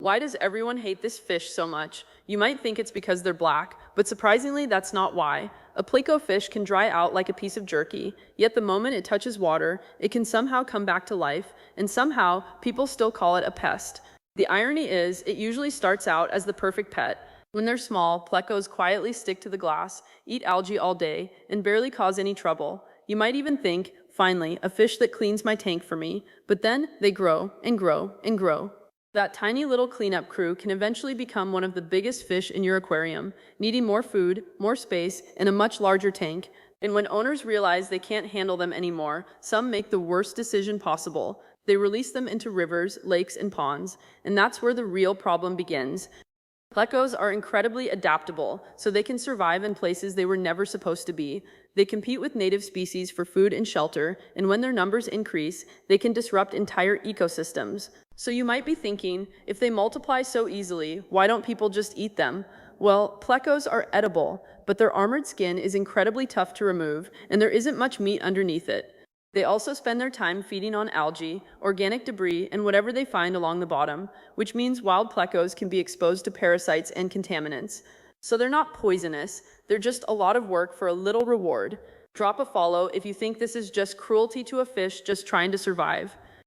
Why does everyone hate this fish so much? You might think it's because they're black, but surprisingly, that's not why. A Pleco fish can dry out like a piece of jerky, yet the moment it touches water, it can somehow come back to life, and somehow, people still call it a pest. The irony is, it usually starts out as the perfect pet. When they're small, plecos quietly stick to the glass, eat algae all day, and barely cause any trouble. You might even think, finally, a fish that cleans my tank for me, but then they grow and grow and grow. That tiny little cleanup crew can eventually become one of the biggest fish in your aquarium, needing more food, more space, and a much larger tank. And when owners realize they can't handle them anymore, some make the worst decision possible. They release them into rivers, lakes, and ponds, and that's where the real problem begins. Plecos are incredibly adaptable, so they can survive in places they were never supposed to be. They compete with native species for food and shelter, and when their numbers increase, they can disrupt entire ecosystems. So you might be thinking, if they multiply so easily, why don't people just eat them? Well, plecos are edible, but their armored skin is incredibly tough to remove, and there isn't much meat underneath it. They also spend their time feeding on algae, organic debris, and whatever they find along the bottom, which means wild plecos can be exposed to parasites and contaminants. So they're not poisonous, they're just a lot of work for a little reward. Drop a follow if you think this is just cruelty to a fish just trying to survive.